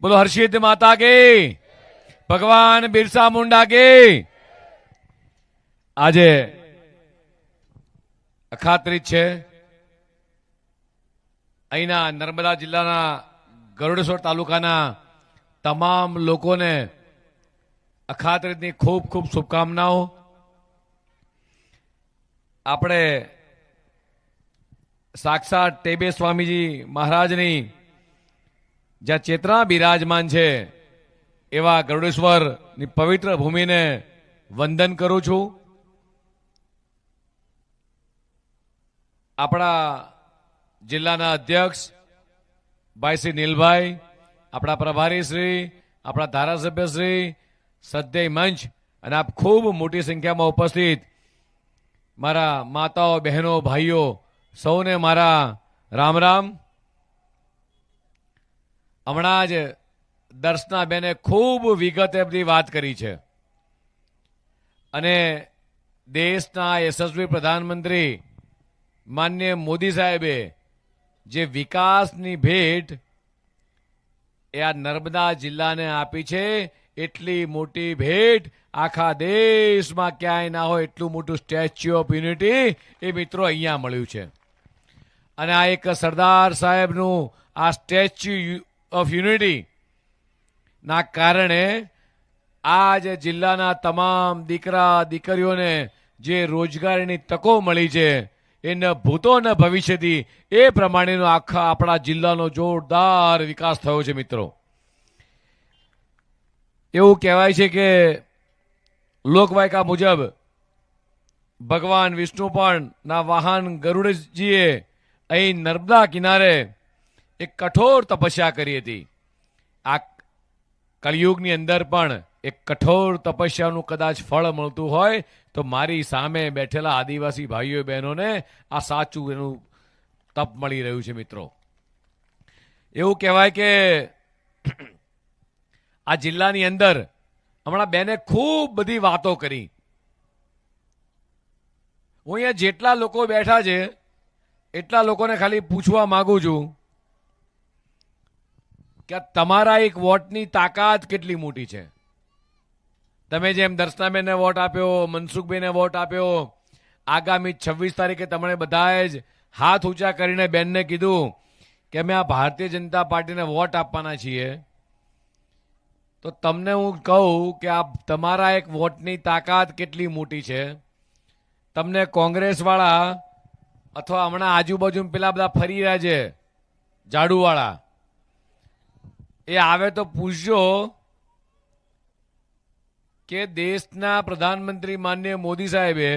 બોલો હર્ષિદ માતા કે, ભગવાન બિરસા મુંડા કે. આજે અખાત્રીજ છે. અહીંના નર્મદા જિલ્લાના ગરુડેશ્વર તાલુકાના તમામ લોકોને અખાત્રીજની ખૂબ ખૂબ શુભકામનાઓ. આપણે સાક્ષાત ટેબે સ્વામીજી મહારાજની જ્યાં ચેતના બિરાજમાન છે એવા ગરુડેશ્વરની પવિત્ર ભૂમિને વંદન કરું છું. આપણા જિલ્લાના અધ્યક્ષ ભાઈ શ્રી નીલભાઈ, આપણા પ્રભારી શ્રી, આપણા ધારાસભ્ય શ્રી, સદ્ધેય મંચ અને આપ ખૂબ મોટી સંખ્યામાં ઉપસ્થિત મારા માતાઓ, બહેનો, ભાઈઓ સૌને મારા રામ રામ. હમણાં જ દર્શનાબેને ખૂબ વિગતે બધી વાત કરી છે અને દેશના યશસ્વી પ્રધાનમંત્રી માનનીય મોદી સાહેબે જે વિકાસની ભેટ એ આ નર્મદા જિલ્લાને આપી છે, એટલી મોટી ભેટ આખા દેશમાં ક્યાંય ના હોય એટલું મોટું સ્ટેચ્યુ ઓફ યુનિટી એ મિત્રો અહીંયા મળ્યું છે. અને આ એક સરદાર સાહેબનું આ સ્ટેચ્યુ ઓફ યુનિટી ના કારણે આજ જિલ્લાના તમામ દીકરા દીકરીઓને જે રોજગારીની તકો મળી છે એ ન ભૂતો ન ભવિષ્યથી એ પ્રમાણેનો આખા આપણા જિલ્લાનો જોરદાર વિકાસ થયો છે. મિત્રો, એવું કહેવાય છે કે લોકવાયકા મુજબ ભગવાન વિષ્ણુ પણ ના વાહન ગરુડજીએ અહીં નર્મદા કિનારે એક કઠોર તપસ્યા કરી હતી. આ કળિયુગની અંદર પણ એક કઠોર તપસ્યાનું કદાચ ફળ મળતું હોય તો મારી સામે બેઠેલા આદિવાસી ભાઈઓ બહેનોને આ સાચું એનું તપ મળી રહ્યું છે. મિત્રો, એવું કહેવાય કે આ જિલ્લાની અંદર હમણાં બેને ખૂબ બધી વાતો કરી. હું અહીંયા જેટલા લોકો બેઠા છે એટલા લોકોને ખાલી પૂછવા માંગુ છું કે તમારા એક વોટની તાકાત કેટલી મોટી છે. તમે જેમ દર્શનાબેનને વોટ આપ્યો, મનસુખભાઈને વોટ આપ્યો, આગામી 26 તારીખે તમને બધાએ જ હાથ ઊંચા કરીને બેનને કીધું કે અમે આ ભારતીય જનતા પાર્ટીને વોટ આપવાના છીએ, તો તમને હું કહું કે આ તમારા એક વોટની તાકાત કેટલી મોટી છે. તમને કોંગ્રેસવાળા અથવા હમણાં આજુબાજુ પેલા બધા ફરી રહ્યા છે ઝાડુવાળા, એ આવે તો પૂછજો કે દેશના પ્રધાનમંત્રી માનનીય મોદી સાહેબે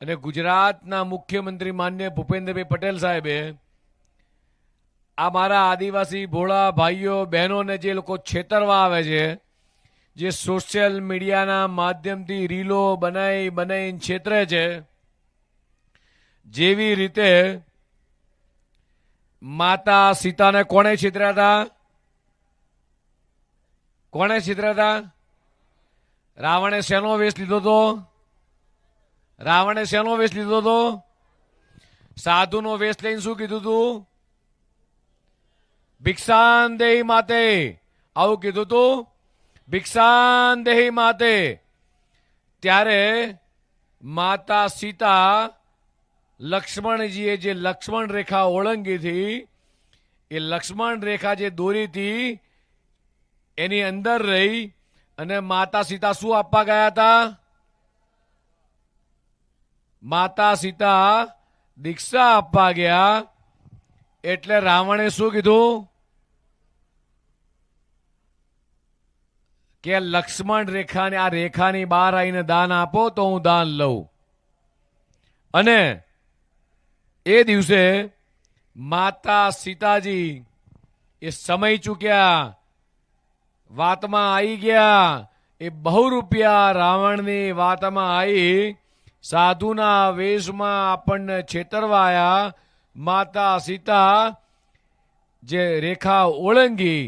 અને ગુજરાતના મુખ્યમંત્રી માનનીય ભૂપેન્દ્રભાઈ પટેલ સાહેબે આ મારા આદિવાસી ભોળા ભાઈઓ બહેનોને જે લોકો છેતરવા આવે છે, જે સોશિયલ મીડિયાના માધ્યમથી રીલો બનાવીને છેતરે છે, જેવી રીતે માતા સીતાને કોણે છેતર્યા હતા? કોણે છેતર્યા હતા? રાવણે શેનો વેશ લીધો હતો? રાવણે શેનો વેશ લીધો હતો? સાધુનો વેશ લઈને શું કીધું હતું? ભિક્ષાન દેહી માતે, આવું કીધું હતું. ભિક્ષાન દેહી માતે. ત્યારે માતા સીતા લક્ષ્મણજીએ જે લક્ષ્મણ રેખા ઓળંગી હતી, એ લક્ષ્મણ રેખા જે દોરી હતી એની અંદર રહી અને માતા સીતા શું આપવા ગયા હતા? માતા સીતા દીક્ષા આપવા ગયા. એટલે રાવણે શું કીધું કે લક્ષ્મણ રેખાની આ રેખાની બહાર આવીને દાન આપો તો હું દાન લઉં. અને એ દિવસે માતા સીતાજી એ સમય ચૂક્યા, વાતમાં આવી ગયા. એ બહુ રૂપિયા રાવણની વાતમાં આવી, સાધુના વેશમાં આપણને છેતરવાયા. માતા સીતા જે રેખા ઓળંગી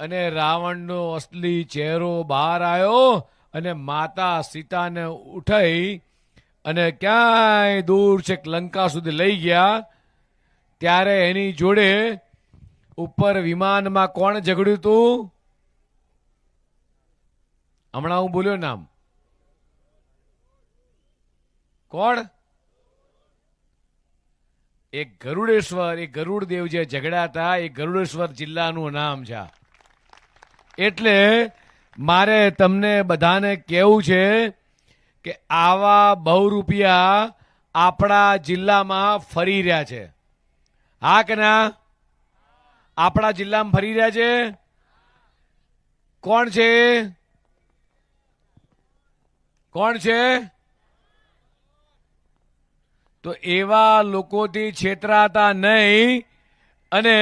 અને રાવણનો અસલી ચહેરો બહાર આવ્યો અને માતા સીતાને ઉઠાઈ અને ક્યાંય દૂર છે લંકા સુધી લઈ ગયા. ત્યારે એની જોડે ઉપર વિમાનમાં કોણ ઝઘડ્યું તું? હમણાં હું બોલ્યો નામ કોણ? એક ગરુડેશ્વર, એ ગરુડદેવ જે ઝઘડ્યા હતા એ ગરુડેશ્વર જિલ્લાનું નામ છે. એટલે મારે તમને બધાને કહેવું છે કે આવા બહુ રૂપિયા આપણા જિલ્લામાં ફરી રહ્યા છે. હા કે ના? આપણા જિલ્લામાં ફરી રહ્યા છે. કોણ છે? કોણ છે? તો એવા લોકોથી છેતરાતા નહીં અને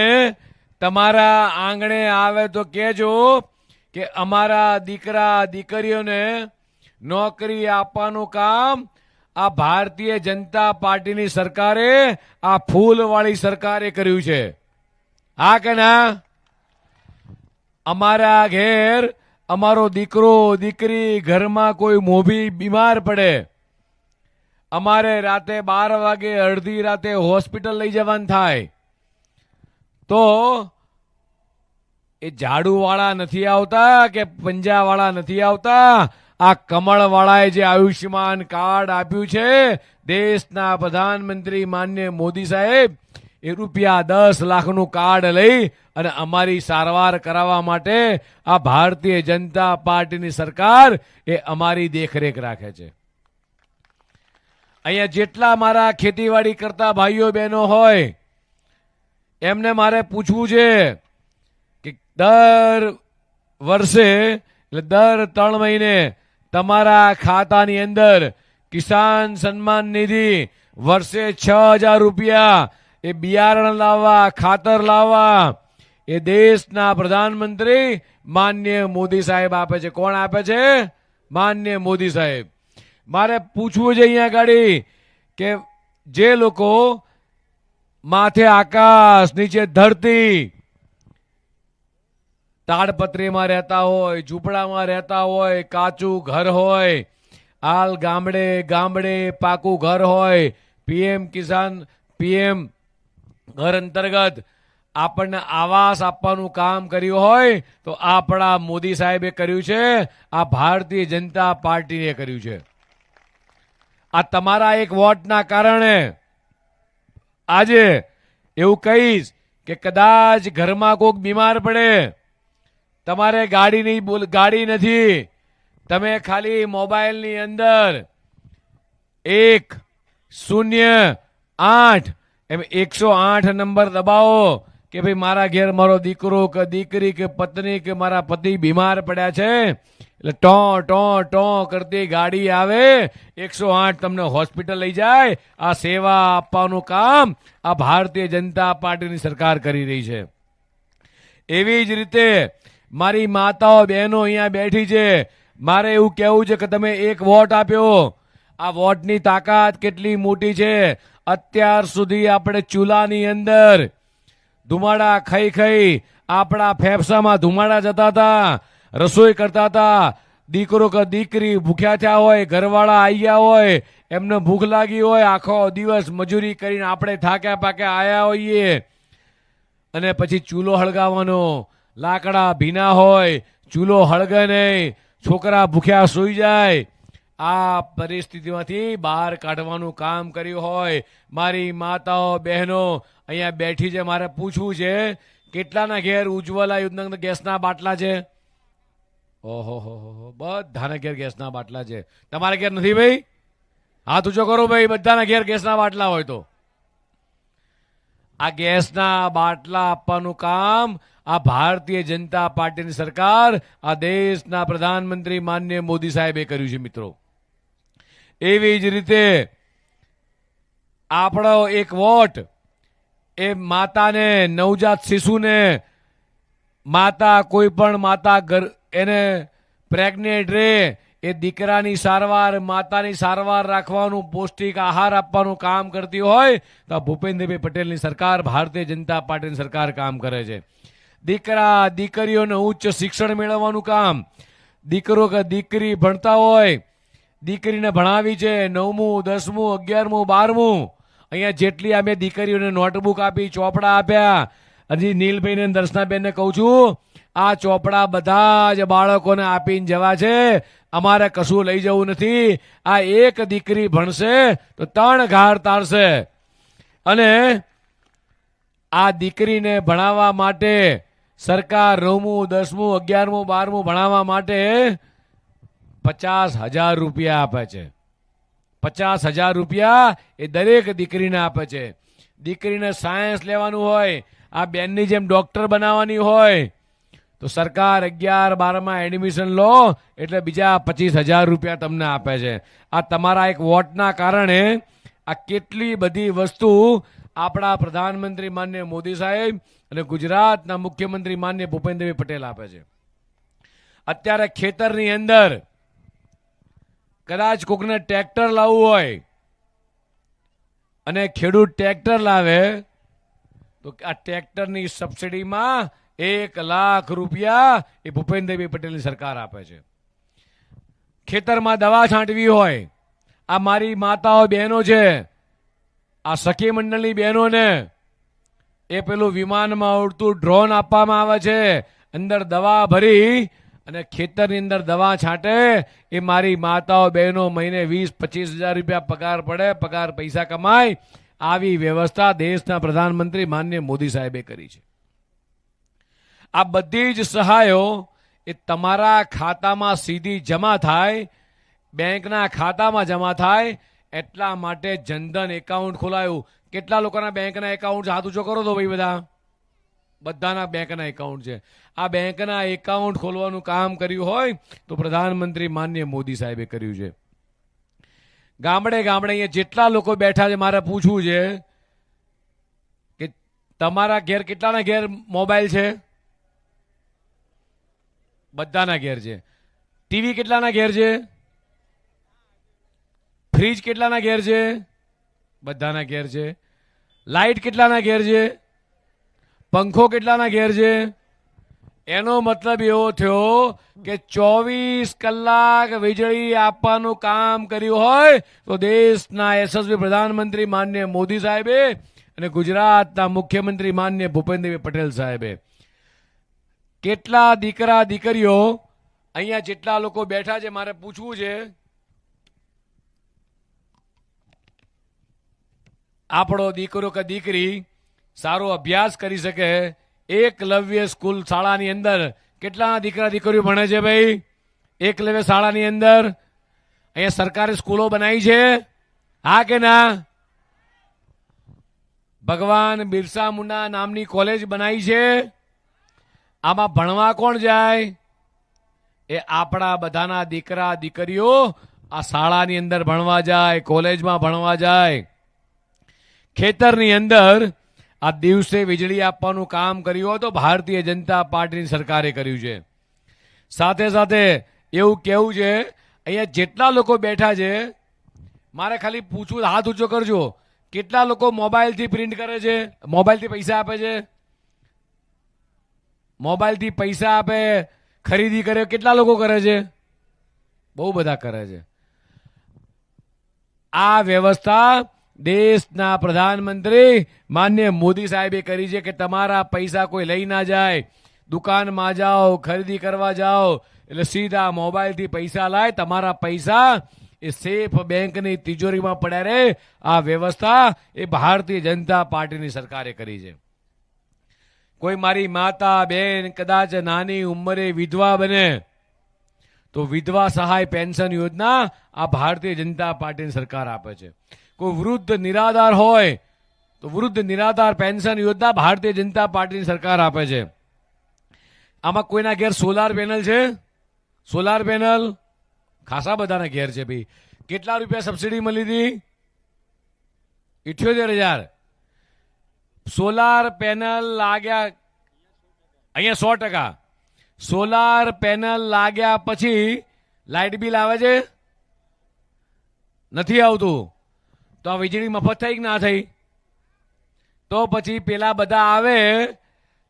તમારા આંગણે આવે તો કહેજો કે અમારા દીકરા દીકરીઓને નોકરી આપવાનું કામ આ ભારતીય જનતા પાર્ટીની સરકારે, આ ફૂલવાળી સરકારે કર્યું છે. હા કે ના? અમારા ઘેર અમારો દીકરો દીકરી ઘરમાં કોઈ મોભી બીમાર પડે, અમારે રાતે 12 વાગે અડધી રાતે હોસ્પિટલ લઈ જવાનું થાય તો એ ઝાડુવાળા નથી આવતા કે પંજાવાળા નથી આવતા. આ કમળવાળાએ જે આયુષ્યમાન કાર્ડ આપ્યું છે દેશના પ્રધાનમંત્રી માન્ય મોદી સાહેબ, એ ₹10 લાખનું કાર્ડ લઈ અને અમારી સારવાર કરાવવા માટે આ ભારતીય જનતા પાર્ટીની સરકાર એ અમારી દેખરેખ રાખે છે. અહીંયા જેટલા મારા ખેતીવાડી કરતા ભાઈઓ બહેનો હોય એમને મારે પૂછવું છે કે દર વર્ષે એટલે દર 3 મહિને તમારા ખાતાની અંદર કિસાન સન્માન નિધિ વર્ષે ₹6000 એ બિયારણ લાવવા, ખાતર લાવવા એ દેશના પ્રધાનમંત્રી માન્ય મોદી સાહેબ આપે છે. કોણ આપે છે? માન્ય મોદી સાહેબ. મારે પૂછવું છે અહીંયા ગાડી કે જે લોકો માથે આકાશ નીચે ધરતી તાડપત્રીમાં રહેતા હોય, ઝૂંપડામાં રહેતા હોય, કાચું ઘર હોય, હાલ ગામડે ગામડે પાકું ઘર હોય, પીએમ કિસાન પીએમ ઘર અંતર્ગત આપણને આવાસ આપવાનું કામ કર્યું હોય તો આપણા મોદી સાહેબે કર્યું છે, આ ભારતીય જનતા પાર્ટીએ કર્યું છે. આ તમારા એક વોટના કારણે આજે એવું કહીશ કે કદાચ ઘરમાં કોઈક બીમાર પડે, તમારે ગાડી નથી, તમે ખાલી મોબાઈલની અંદર 108 એમ 108 નંબર દબાવો કે ભાઈ મારા ઘેર મારો દીકરો કે દીકરી કે પત્ની કે મારા પતિ બીમાર પડ્યા છે, એટલે ટો ટો ટો કરતી ગાડી આવે, 108 તમને હોસ્પિટલ લઈ જાય. આ સેવા આપવાનું કામ આ ભારતીય જનતા પાર્ટીની સરકાર કરી રહી છે. એવી જ રીતે મારી માતાઓ બહેનો અહીંયા બેઠી છે, મારે એવું કહેવું છે કે તમે એક વોટ આપ્યો, આ વોટની તાકાત કેટલી મોટી છે. અત્યાર સુધી આપણે ચૂલાની અંદર ધુમાડા ખાઈ ખાઈ આપણા ફેફસામાં ધુમાડા જતા હતા, રસોઈ કરતા હતા. દીકરો કે દીકરી ભૂખ્યા થયા હોય, ઘરવાળા આવ્યા હોય, એમને ભૂખ લાગી હોય, આખો દિવસ મજૂરી કરીને આપણે થાક્યા પાક્યા આવ્યા હોઈએ અને પછી ચૂલો હળગાવવાનો, લાકડા ભીના હોય, ચૂલો હળગે નહીં, છોકરા ભૂખ્યા સૂઈ જાય. આ પરિસ્થિતિમાંથી બહાર કાઢવાનું કામ કર્યું હોય. મારી માતાઓ બહેનો અહીંયા બેઠી છે, મારે પૂછવું છે કેટલાના ઘેર ઉજ્જવલા યોજના ગેસના બાટલા છે? ઓહો હો બધાના ઘેર ગેસના બાટલા છે. તમારા ઘેર નથી ભાઈ? હાથ ઊંચો કરો ભાઈ, બધાના ઘેર ગેસના બાટલા હોય તો. આ ગેસના બાટલા આપવાનું કામ આ ભારતીય જનતા પાર્ટીની સરકાર, આ દેશના પ્રધાનમંત્રી માન્ય મોદી સાહેબે કર્યું છે. મિત્રો, એવી જ રીતે આપણો એક વોટ એ માતાને, નવજાત શિશુને, માતા કોઈ પણ માતા એને પ્રેગ્નેન્ટ રહે એ દીકરાની સારવાર, માતાની સારવાર રાખવાનું, પૌષ્ટિક આહાર આપવાનું કામ કરતી હોય તો ભૂપેન્દ્રભાઈ પટેલની સરકાર, ભારતીય જનતા પાર્ટીની સરકાર કામ કરે છે. દીકરા દીકરીઓને ઉચ્ચ શિક્ષણ મેળવવાનું કામ, દીકરો કે દીકરી ભણતા હોય, દીકરીને ભણાવી છે 9મું 10મું 11મું 12મું, અહીંયા જેટલી અમે દીકરીઓને નોટબુક આપી, ચોપડા આપ્યા, હજી નીલભાઈને દર્શનાબેનને કહું છું, આ ચોપડા બધા જ બાળકોને આપીને જવા છે, અમારે કશું લઈ જવું નથી. આ એક દીકરી ભણશે તો 3 ઘાર તારશે. અને આ દીકરીને ભણાવવા માટે સરકાર 9મું 10મું 11મું 12મું ભણાવવા માટે 50,000 રૂપિયા આપે છે. 50,000 રૂપિયા એ દરેક દીકરીને આપે છે. દીકરીને સાયન્સ લેવાનું હોય, આ બેનની જેમ ડોક્ટર બનાવવાની હોય તો સરકાર 11-12માં એડમિશન લો એટલે બીજા 25,000 રૂપિયા તમને આપે છે. આ તમારા એક વોટના કારણે આ કેટલી બધી વસ્તુ આપણા પ્રધાનમંત્રી માનનીય મોદી સાહેબ અને ગુજરાતના મુખ્યમંત્રી માનનીય ભૂપેન્દ્રભાઈ પટેલ આપે છે. અત્યારે ખેતરની અંદર કદાચ કોકને ટ્રેક્ટર લાવવું હોય અને ખેડૂત ટ્રેક્ટર લાવે તો આ ટ્રેક્ટરની સબસિડીમાં 1 લાખ રૂપિયા એ ભૂપેન્દ્રભાઈ પટેલની સરકાર આપે છે. ખેતરમાં દવા છાંટવી હોય, આ મારી માતાઓ બહેનો છે, આ સખી મંડળની બહેનોને એ પેલું વિમાનમાં ઉડતું ડ્રોન આપવામાં આવે છે, અંદર દવા ભરી અને ખેતરની અંદર દવા છાંટે. એ મારી માતાઓ બહેનો મહિને 20-25,000 રૂપિયા પગાર પડે, પગાર પૈસા કમાય. આવી વ્યવસ્થા દેશના પ્રધાનમંત્રી માનનીય મોદી સાહેબે કરી છે. આ બધી જ સહાયો એ તમારા ખાતામાં સીધી જમા થાય, બેંકના ખાતામાં જમા થાય. એટલા માટે જનધન એકાઉન્ટ ખોલાયું. કેટલા લોકોના બેંકના એકાઉન્ટ હાથ ઊંચો કરો તો ભાઈ? બધાના બેંકના એકાઉન્ટ છે. આ બેંકના એકાઉન્ટ ખોલવાનું કામ કર્યું હોય તો પ્રધાનમંત્રી માનનીય મોદી સાહેબે કર્યું છે. ગામડે ગામડે અહીંયા જેટલા લોકો બેઠા છે, મારે પૂછવું છે કે તમારા ઘેર કેટલાના ઘેર મોબાઈલ છે? બધાના ઘેર છે. ટીવી કેટલાના ઘેર છે? ફ્રીજ કેટલાના ઘેર છે? બધાના ઘેર છે. લાઇટ કેટલાના ઘેર છે? પંખો કેટલાના ઘેર છે? એનો મતલબ એવો થયો કે 24 કલાક વીજળી આપવાનું કામ કર્યું હોય તો દેશના યશસ્વી પ્રધાનમંત્રી માનનીય મોદી સાહેબે અને ગુજરાતના મુખ્યમંત્રી માનનીય ભૂપેન્દ્રભાઈ પટેલ સાહેબે. કેટલા દીકરા દીકરીઓ અહીંયા જેટલા લોકો બેઠા છે, મારે પૂછવું છે, આપણો દીકરો કે દીકરી સારો અભ્યાસ કરી શકે, એકલવ્ય સ્કૂલ શાળાની અંદર કેટલા દીકરા દીકરીઓ ભણે છે ભાઈ? એકલવ્ય શાળાની અંદર અહીંયા સરકારે સ્કૂલો બનાવી છે, હા કે ના? ભગવાન બિરસા મુંડા નામની કોલેજ બનાવી છે. આમાં ભણવા કોણ જાય? એ આપણા બધાના દીકરા દીકરીઓ આ શાળાની અંદર ભણવા જાય, કોલેજમાં ભણવા જાય. ખેતરની અંદર આ દિવસે વીજળી આપવાનું કામ કર્યું હોય તો ભારતીય જનતા પાર્ટીની સરકારે કર્યું છે. સાથે સાથે એવું કેવું છે, અહીંયા જેટલા લોકો બેઠા છે, મારે ખાલી પૂછવું, હાથ ઊંચો કરજો, કેટલા લોકો મોબાઈલથી પ્રિન્ટ કરે છે? મોબાઈલથી પૈસા આપે છે? મોબાઈલથી પૈસા આપે, ખરીદી કરે, કેટલા લોકો કરે છે? બહુ બધા કરે છે. આ વ્યવસ્થા દેશના પ્રધાનમંત્રી માનનીય મોદી સાહેબે કરી છે કે તમારા પૈસા કોઈ લઈ ના જાય. દુકાનમાં જાઓ, ખરીદી કરવા જાઓ એટલે સીધા મોબાઈલથી પૈસા લાય. તમારા પૈસા એ સેફ બેંકની તિજોરીમાં પડ્યા રહે. આ વ્યવસ્થા એ ભારતીય જનતા પાર્ટીની સરકારે કરી છે. કોઈ મારી માતા બેન કદાચ નાની ઉંમરે વિધવા બને તો વિધવા સહાય પેન્શન યોજના આ ભારતીય જનતા પાર્ટીની સરકાર આપે છે. કોઈ વૃદ્ધ નિરાધાર હોય તો વૃદ્ધ નિરાધાર પેન્શન યોજના ભારતીય જનતા પાર્ટીની સરકાર આપે છે. આમાં કોઈના ઘેર સોલાર પેનલ છે? સોલાર પેનલ ખાસા બધાના ઘેર છે ભાઈ. કેટલા રૂપિયા સબસિડી મળી હતી? 78,000. સોલાર પેનલ લાગ્યા અહીંયા 100%. સોલાર પેનલ લાગ્યા પછી લાઇટ બિલ આવે છે? નથી આવતું. તો આ વીજળી મફત થઈ કે ના થઈ? તો પછી પેલા બધા આવે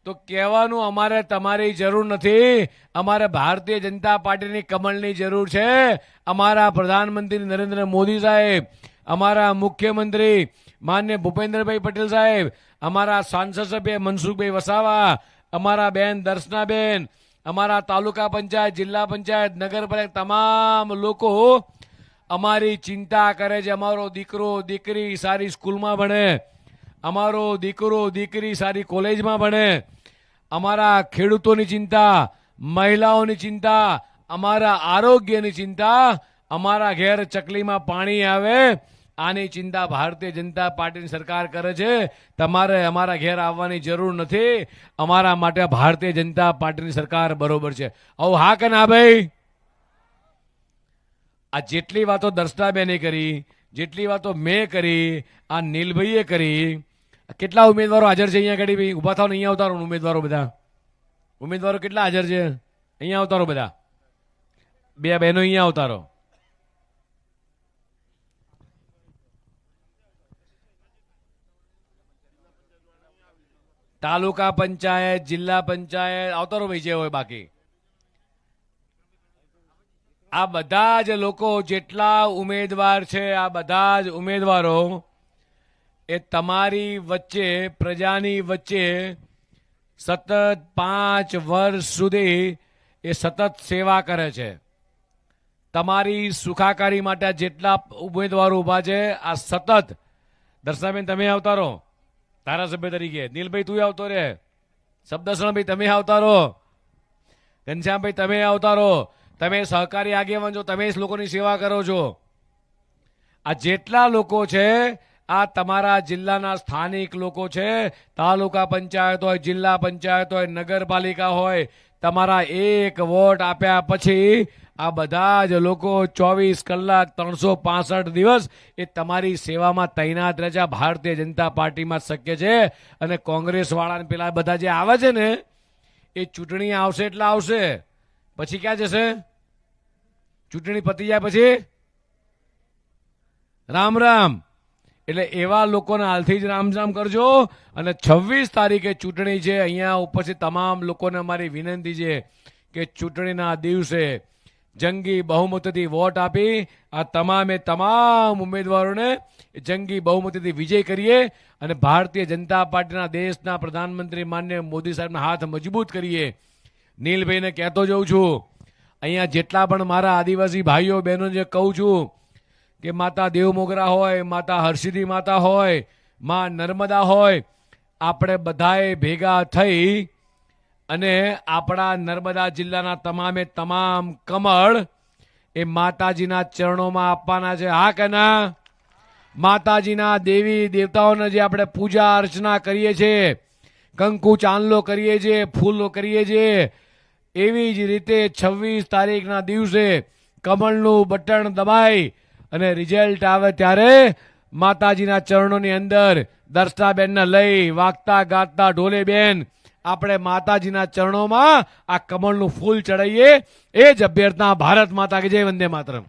તો કહેવાનું અમારે તમારી જરૂર નથી, અમારે ભારતીય જનતા પાર્ટીની કમળની જરૂર છે. અમારા પ્રધાનમંત્રી નરેન્દ્ર મોદી સાહેબ, અમારા મુખ્યમંત્રી માનનીય ભૂપેન્દ્રભાઈ પટેલ સાહેબ, અમારા સાંસદ સભ્ય મનસુખભાઈ વસાવા, અમારા બેન દર્શનાબેન, અમારા તાલુકા પંચાયત, જિલ્લા પંચાયત, નગરપાલિકા તમામ લોકો અમારી ચિંતા કરે છે. અમારો દીકરો દીકરી સારી સ્કૂલમાં ભણે, અમારો દીકરો દીકરી સારી કોલેજમાં ભણે, અમારા ખેડૂતોની ચિંતા, મહિલાઓની ચિંતા, અમારા આરોગ્યની ચિંતા, અમારા ઘેર ચકલીમાં પાણી આવે આની ચિંતા ભારતીય જનતા પાર્ટીની સરકાર કરે છે. તમારે અમારા ઘેર આવવાની જરૂર નથી. અમારા માટે ભારતીય જનતા પાર્ટીની સરકાર બરોબર છે. આવું હા કે ના ભાઈ? આ જેટલી વાતો દર્શનાબેને કરી, જેટલી વાતો મેં કરી, આ નીલભાઈએ કરી. કેટલા ઉમેદવારો હાજર છે અહીંયા આગળ? ભાઈ ઉભા થાવ ને, અહીંયા આવતારો ઉમેદવારો બધા. ઉમેદવારો કેટલા હાજર છે? અહીંયા આવતારો બધા. બે બહેનો અહીંયા આવતારો. તાલુકા પંચાયત, જિલ્લા પંચાયત આવતારો ભાઈ જે હોય બાકી. આ બધા જ લોકો જેટલા ઉમેદવાર છે, આ બધા જ ઉમેદવારો એ તમારી વચ્ચે, પ્રજાની વચ્ચે સતત 5 વર્ષ સુધી એ સતત સેવા કરે છે. તમારી સુખાકારી માટે જેટલા ઉમેદવારો ઉભા છે, આ સતત. દર્શનાબેન તમે આવતા રહો ધારાસભ્ય તરીકે. નીલભાઈ તું આવતો રે. શબ્દશણભાઈ તમે આવતા રહો. ઘનશ્યામભાઈ તમે આવતા રહો. તમે સહકારી આગેવાન છો, તમે જ લોકોની સેવા કરો છો. આ જેટલા લોકો છે આ તમારા જિલ્લાના સ્થાનિક લોકો છે. તાલુકા પંચાયત હોય, જિલ્લા પંચાયત હોય, નગરપાલિકા હોય, તમારા એક વોટ આપ્યા પછી આ બધા જ લોકો 24 કલાક 365 દિવસ એ તમારી સેવામાં તૈનાત રહે છે. ભારતીય જનતા પાર્ટીમાં શક્ય છે. અને કોંગ્રેસ વાળાને પેલા બધા જે આવે છે ને એ ચૂંટણી આવશે એટલે આવશે, પછી ક્યાં જશે? ચૂંટણી પતી જાય પછી રામ રામ. એટલે એવા લોકોને હાલથી જ રામ રામ કરજો. અને 26 તારીખે ચૂંટણી છે. અહીંયા ઉપસ્થિત તમામ લોકોને અમારી વિનંતી છે કે ચૂંટણીના દિવસે જંગી બહુમતીથી વોટ આપી આ તમામે તમામ ઉમેદવારોને જંગી બહુમતીથી વિજય કરીએ અને ભારતીય જનતા પાર્ટીના દેશના પ્રધાનમંત્રી માનનીય મોદી સાહેબના હાથ મજબૂત કરીએ. નીલભાઈને કહેતો જઉં છું, અહીંયા જેટલા પણ મારા આદિવાસી ભાઈઓ બહેનો જે કહું છું કે માતા દેવમોગરા હોય, માતા હરસિદ્ધિ માતા હોય, માં નર્મદા હોય, આપણે બધાએ ભેગા થઈ અને આપણા નર્મદા જિલ્લાના તમામે તમામ કમળ એ માતાજીના ચરણોમાં આપવાના છે. હા કે ના? માતાજીના દેવી દેવતાઓને જે આપણે પૂજા અર્ચના કરીએ છીએ, કંકુ ચાંદલો કરીએ છીએ, ફૂલો કરીએ છીએ, એવી જ રીતે 26 તારીખના દિવસે કમળનું બટન દબાઈ અને રિઝલ્ટ આવે ત્યારે માતાજીના ચરણોની અંદર દર્શનાબેનને લઈ વાગતા ગાતા ઢોલે બેન આપણે માતાજીના ચરણોમાં આ કમળનું ફૂલ ચડાવીએ. એ જ અભ્યર્થના ભારત માતા કે જય, વંદે માતરમ.